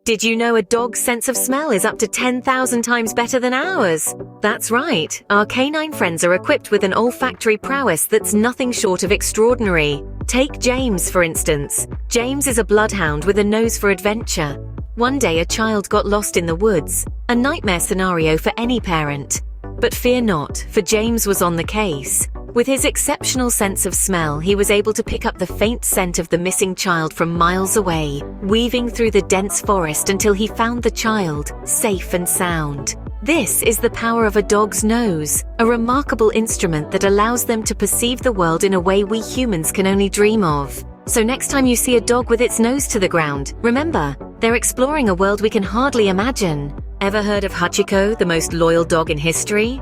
Did you know a dog's sense of smell is up to 10,000 times better than ours? That's right, our canine friends are equipped with an olfactory prowess that's nothing short of extraordinary. Take James, for instance. James is a bloodhound with a nose for adventure. One day a child got lost in the woods, a nightmare scenario for any parent. But fear not, for James was on the case. With his exceptional sense of smell, he was able to pick up the faint scent of the missing child from miles away, weaving through the dense forest until he found the child, safe and sound. This is the power of a dog's nose, a remarkable instrument that allows them to perceive the world in a way we humans can only dream of. So next time you see a dog with its nose to the ground, remember, they're exploring a world we can hardly imagine. Ever heard of Hachiko, the most loyal dog in history?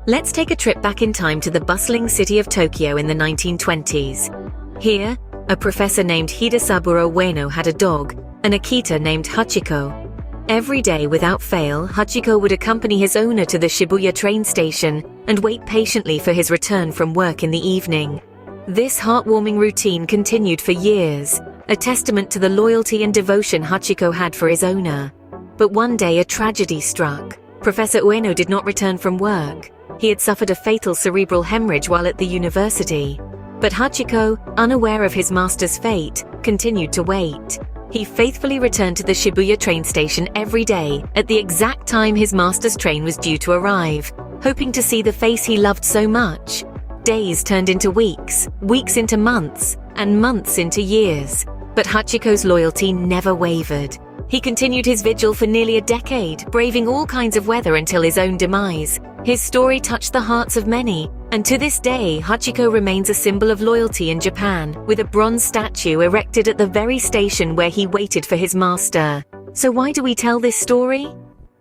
Let's take a trip back in time to the bustling city of Tokyo in the 1920s. Here, a professor named Hidesaburo Ueno had a dog, an Akita named Hachiko. Every day, without fail, Hachiko would accompany his owner to the Shibuya train station and wait patiently for his return from work in the evening. This heartwarming routine continued for years, a testament to the loyalty and devotion Hachiko had for his owner. But one day a tragedy struck. Professor Ueno did not return from work. He had suffered a fatal cerebral hemorrhage while at the university. But Hachiko, unaware of his master's fate, continued to wait. He faithfully returned to the Shibuya train station every day at the exact time his master's train was due to arrive, hoping to see the face he loved so much. Days turned into weeks, weeks into months, and months into years. But Hachiko's loyalty never wavered. He continued his vigil for nearly a decade, braving all kinds of weather until his own demise. His story touched the hearts of many, and to this day, Hachiko remains a symbol of loyalty in Japan, with a bronze statue erected at the very station where he waited for his master. So why do we tell this story?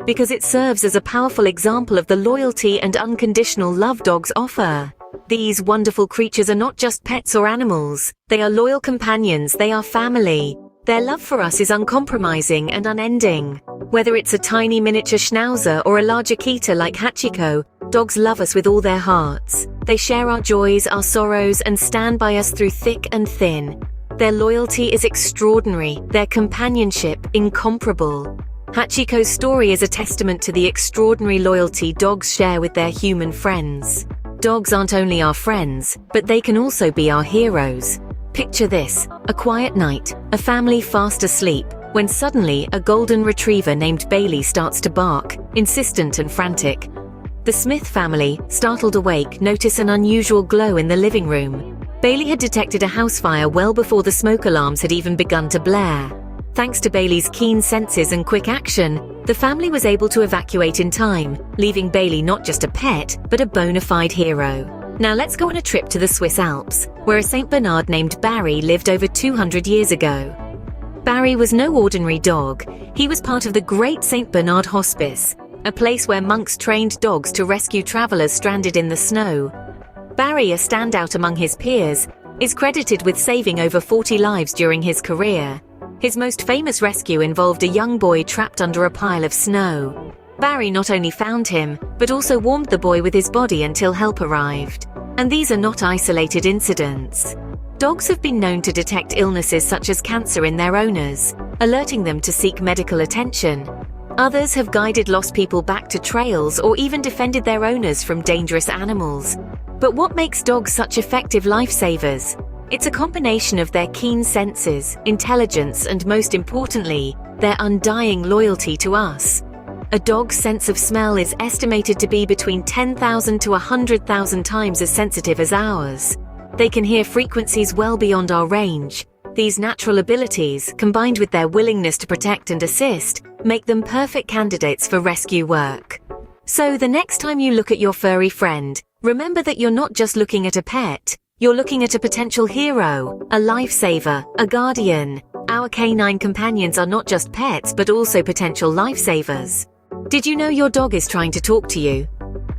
Because it serves as a powerful example of the loyalty and unconditional love dogs offer. These wonderful creatures are not just pets or animals. They are loyal companions, they are family. Their love for us is uncompromising and unending. Whether it's a tiny miniature schnauzer or a large Akita like Hachiko, dogs love us with all their hearts. They share our joys, our sorrows, and stand by us through thick and thin. Their loyalty is extraordinary, their companionship incomparable. Hachiko's story is a testament to the extraordinary loyalty dogs share with their human friends. Dogs aren't only our friends, but they can also be our heroes. Picture this, a quiet night, a family fast asleep, when suddenly a golden retriever named Bailey starts to bark, insistent and frantic. The Smith family, startled awake, notice an unusual glow in the living room. Bailey had detected a house fire well before the smoke alarms had even begun to blare. Thanks to Bailey's keen senses and quick action, the family was able to evacuate in time, leaving Bailey not just a pet, but a bona fide hero. Now let's go on a trip to the Swiss Alps, where a Saint Bernard named Barry lived over 200 years ago. Barry was no ordinary dog. He was part of the Great Saint Bernard Hospice, a place where monks trained dogs to rescue travelers stranded in the snow. Barry, a standout among his peers, is credited with saving over 40 lives during his career. His most famous rescue involved a young boy trapped under a pile of snow. Barry not only found him, but also warmed the boy with his body until help arrived. And these are not isolated incidents. Dogs have been known to detect illnesses such as cancer in their owners, alerting them to seek medical attention. Others have guided lost people back to trails or even defended their owners from dangerous animals. But what makes dogs such effective lifesavers? It's a combination of their keen senses, intelligence, and most importantly, their undying loyalty to us. A dog's sense of smell is estimated to be between 10,000 to 100,000 times as sensitive as ours. They can hear frequencies well beyond our range. These natural abilities, combined with their willingness to protect and assist, make them perfect candidates for rescue work. So the next time you look at your furry friend, remember that you're not just looking at a pet, you're looking at a potential hero, a lifesaver, a guardian. Our canine companions are not just pets but also potential lifesavers. Did you know your dog is trying to talk to you?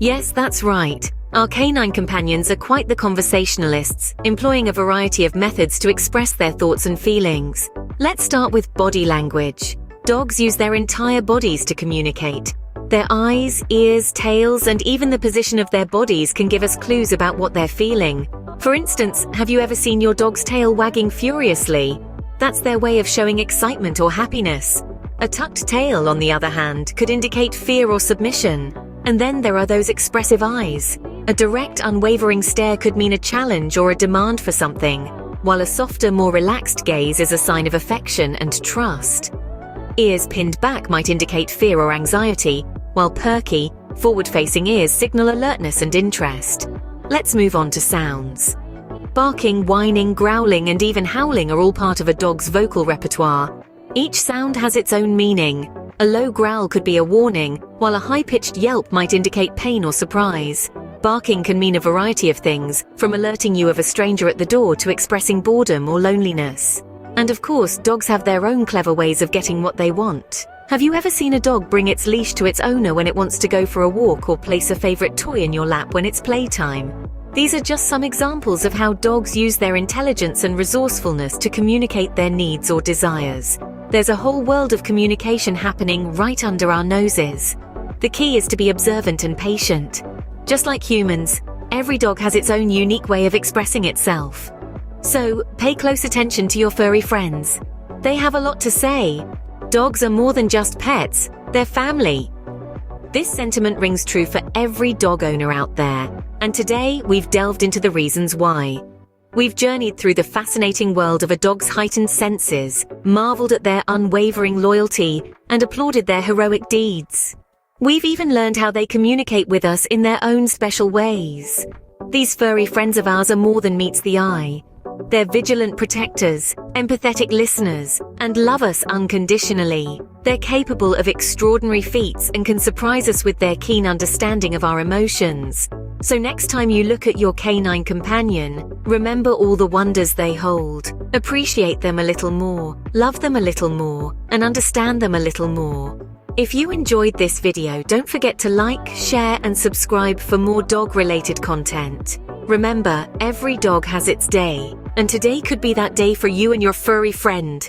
Yes, that's right. Our canine companions are quite the conversationalists, employing a variety of methods to express their thoughts and feelings. Let's start with body language. Dogs use their entire bodies to communicate. Their eyes, ears, tails, and even the position of their bodies can give us clues about what they're feeling. For instance, have you ever seen your dog's tail wagging furiously? That's their way of showing excitement or happiness. A tucked tail, on the other hand, could indicate fear or submission. And then there are those expressive eyes. A direct, unwavering stare could mean a challenge or a demand for something, while a softer, more relaxed gaze is a sign of affection and trust. Ears pinned back might indicate fear or anxiety, while perky, forward-facing ears signal alertness and interest. Let's move on to sounds. Barking, whining, growling, and even howling are all part of a dog's vocal repertoire. Each sound has its own meaning. A low growl could be a warning, while a high-pitched yelp might indicate pain or surprise. Barking can mean a variety of things, from alerting you of a stranger at the door to expressing boredom or loneliness. And of course, dogs have their own clever ways of getting what they want. Have you ever seen a dog bring its leash to its owner when it wants to go for a walk or place a favorite toy in your lap when it's playtime? These are just some examples of how dogs use their intelligence and resourcefulness to communicate their needs or desires. There's a whole world of communication happening right under our noses. The key is to be observant and patient. Just like humans, every dog has its own unique way of expressing itself. So, pay close attention to your furry friends. They have a lot to say. Dogs are more than just pets, they're family. This sentiment rings true for every dog owner out there, and today we've delved into the reasons why. We've journeyed through the fascinating world of a dog's heightened senses, marveled at their unwavering loyalty, and applauded their heroic deeds. We've even learned how they communicate with us in their own special ways. These furry friends of ours are more than meets the eye. They're vigilant protectors, empathetic listeners, and love us unconditionally. They're capable of extraordinary feats and can surprise us with their keen understanding of our emotions. So next time you look at your canine companion, remember all the wonders they hold. Appreciate them a little more, love them a little more, and understand them a little more. If you enjoyed this video, don't forget to like, share, and subscribe for more dog-related content. Remember, every dog has its day, and today could be that day for you and your furry friend.